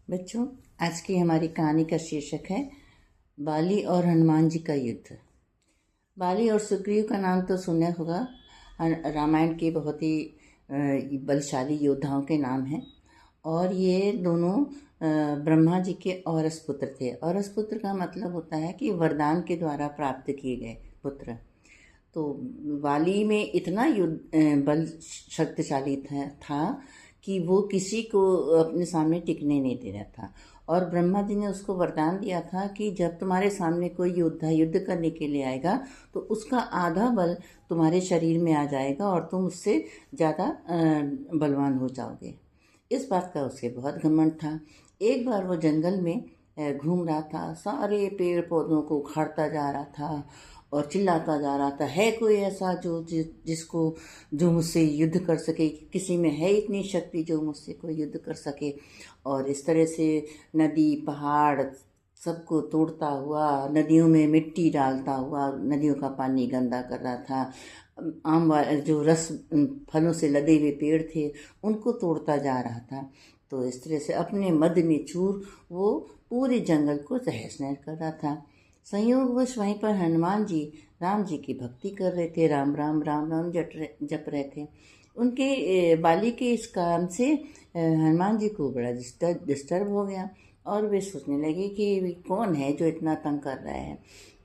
बच्चों, आज की हमारी कहानी का शीर्षक है बाली और हनुमान जी का युद्ध। बाली और सुग्रीव का नाम तो सुना होगा। रामायण के बहुत ही बलशाली योद्धाओं के नाम हैं और ये दोनों ब्रह्मा जी के औरस पुत्र थे। औरस पुत्र का मतलब होता है कि वरदान के द्वारा प्राप्त किए गए पुत्र। तो वाली में इतना युद्ध बल शक्तिशाली था कि वो किसी को अपने सामने टिकने नहीं दे रहा था। और ब्रह्मा जी ने उसको वरदान दिया था कि जब तुम्हारे सामने कोई योद्धा युद्ध करने के लिए आएगा तो उसका आधा बल तुम्हारे शरीर में आ जाएगा और तुम उससे ज़्यादा बलवान हो जाओगे। इस बात का उसे बहुत घमंड था। एक बार वो जंगल में घूम रहा था, सारे पेड़ पौधों को उखाड़ता जा रहा था और चिल्लाता जा रहा था, है कोई ऐसा जो मुझसे युद्ध कर सके? किसी में है इतनी शक्ति जो मुझसे कोई युद्ध कर सके? और इस तरह से नदी पहाड़ सबको तोड़ता हुआ, नदियों में मिट्टी डालता हुआ, नदियों का पानी गंदा कर रहा था। जो रस फलों से लदे हुए पेड़ थे उनको तोड़ता जा रहा था। तो इस तरह से अपने मद में चूर वो पूरे जंगल को तहस नहस कर रहा था। संयोगवश वहीं पर हनुमान जी राम जी की भक्ति कर रहे थे, राम राम राम राम जप रहे थे। उनके बाली के इस काम से हनुमान जी को बड़ा डिस्टर्ब हो गया और वे सोचने लगे कि कौन है जो इतना तंग कर रहा है।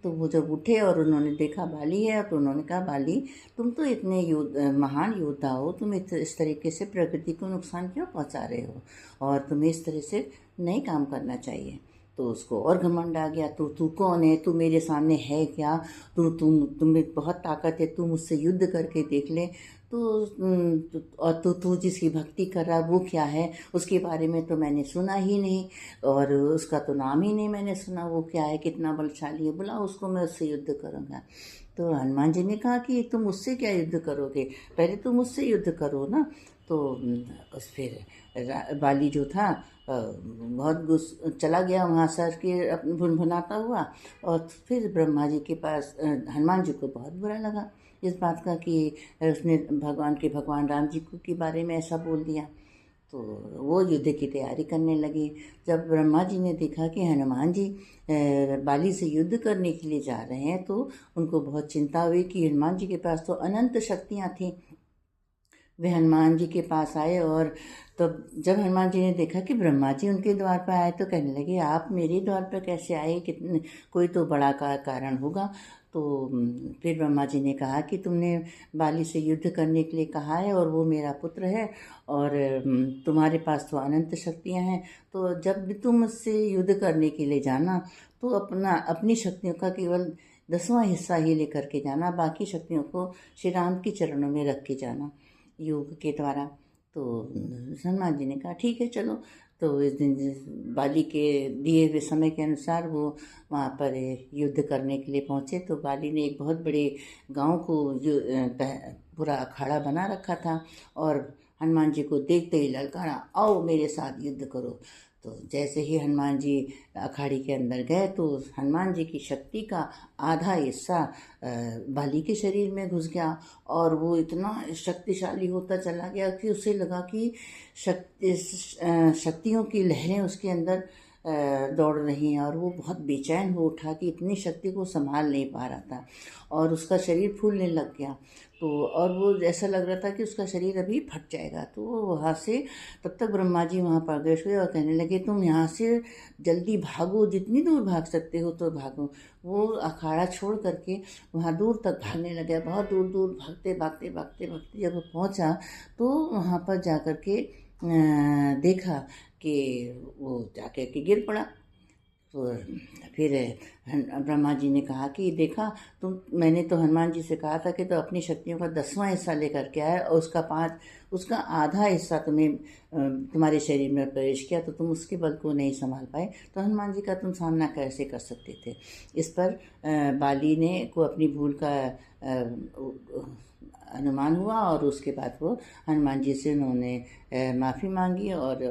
तो वो जब उठे और उन्होंने देखा बाली है तो उन्होंने कहा, बाली तुम तो इतने महान योद्धा हो, तुम इस तरीके से प्रकृति को नुकसान क्यों पहुंचा रहे हो और तुम्हें इस तरह से नहीं काम करना चाहिए। तो उसको और घमंड आ गया, तू कौन है? तू मेरे सामने है क्या? तुम्हें बहुत ताकत है, तू मुझसे युद्ध करके देख ले। और तू जिसकी भक्ति कर रहा वो क्या है? उसके बारे में तो मैंने सुना ही नहीं और उसका तो नाम ही नहीं मैंने सुना। वो क्या है, कितना बलशाली है? बुलाओ उसको, मैं उससे युद्ध करूँगा। तो हनुमान जी ने कहा कि तुम उससे क्या युद्ध करोगे? पहले तुम मुझसे युद्ध करो ना। तो उस फिर बाली जो था बहुत चला गया वहाँ सर के भुनभुनाता हुआ और फिर ब्रह्मा जी के पास हनुमान जी को बहुत बुरा लगा इस बात का कि उसने भगवान राम जी को के बारे में ऐसा बोल दिया। तो वो युद्ध की तैयारी करने लगे। जब ब्रह्मा जी ने देखा कि हनुमान जी बाली से युद्ध करने के लिए जा रहे हैं तो उनको बहुत चिंता हुई कि हनुमान जी के पास तो अनंत शक्तियाँ थीं। वे हनुमान जी के पास आए और तब जब हनुमान जी ने देखा कि ब्रह्मा जी उनके द्वार पर आए तो कहने लगे, आप मेरे द्वार पर कैसे आए? कितने कोई तो बड़ा कारण होगा। तो फिर ब्रह्मा जी ने कहा कि तुमने बाली से युद्ध करने के लिए कहा है और वो मेरा पुत्र है और तुम्हारे पास तो अनंत शक्तियाँ हैं। तो जब भी तुम मुझसे युद्ध करने के लिए जाना तो अपनी शक्तियों का केवल 10वां हिस्सा ही लेकर के जाना, बाकी शक्तियों को श्री राम के चरणों में रख के जाना योग के द्वारा। तो हनुमान जी ने कहा, ठीक है चलो। तो इस दिन बाली के दिए हुए समय के अनुसार वो वहाँ पर युद्ध करने के लिए पहुँचे। तो बाली ने एक बहुत बड़े गांव को पूरा अखाड़ा बना रखा था और हनुमान जी को देखते ही ललकारा, आओ मेरे साथ युद्ध करो। तो जैसे ही हनुमान जी अखाड़ी के अंदर गए तो हनुमान जी की शक्ति का आधा हिस्सा बाली के शरीर में घुस गया और वो इतना शक्तिशाली होता चला गया कि उसे लगा कि शक्तियों की लहरें उसके अंदर दौड़ रही हैं और वो बहुत बेचैन हो उठा कि इतनी शक्ति को संभाल नहीं पा रहा था और उसका शरीर फूलने लग गया। तो और वो ऐसा लग रहा था कि उसका शरीर अभी फट जाएगा। तो वहाँ से तब तक ब्रह्मा जी वहाँ प्रवेश हुए और कहने लगे, तुम यहाँ से जल्दी भागो, जितनी दूर भाग सकते हो तो भागो। वो अखाड़ा छोड़ करके वहाँ दूर तक भागने लगे। बहुत दूर दूर भागते भागते भागते भागते जब वो पहुँचा तो वहाँ पर जा कर के देखा कि वो जाकर के गिर पड़ा। तो फिर ब्रह्मा जी ने कहा कि देखा, मैंने तो हनुमान जी से कहा था कि तो अपनी शक्तियों का 10वां हिस्सा लेकर के आया और उसका आधा हिस्सा तुम्हारे शरीर में प्रवेश किया तो तुम उसके बल को नहीं संभाल पाए, तो हनुमान जी का तुम सामना कैसे कर सकते थे? इस पर बाली ने को अपनी भूल का अनुमान हुआ और उसके बाद वो हनुमान जी से उन्होंने माफ़ी मांगी और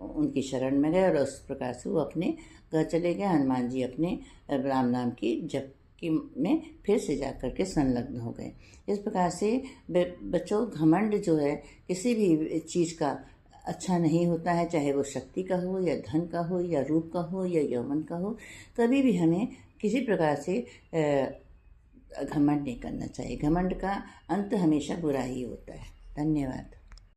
उनकी शरण में गए और उस प्रकार से वो अपने घर चले गए। हनुमान जी अपने राम नाम की जप की में फिर से जा कर के संलग्न हो गए। इस प्रकार से बच्चों, घमंड जो है किसी भी चीज़ का अच्छा नहीं होता है, चाहे वो शक्ति का हो या धन का हो या रूप का हो या यौवन का हो। कभी भी हमें किसी प्रकार से घमंड नहीं करना चाहिए। घमंड का अंत हमेशा बुरा ही होता है। धन्यवाद।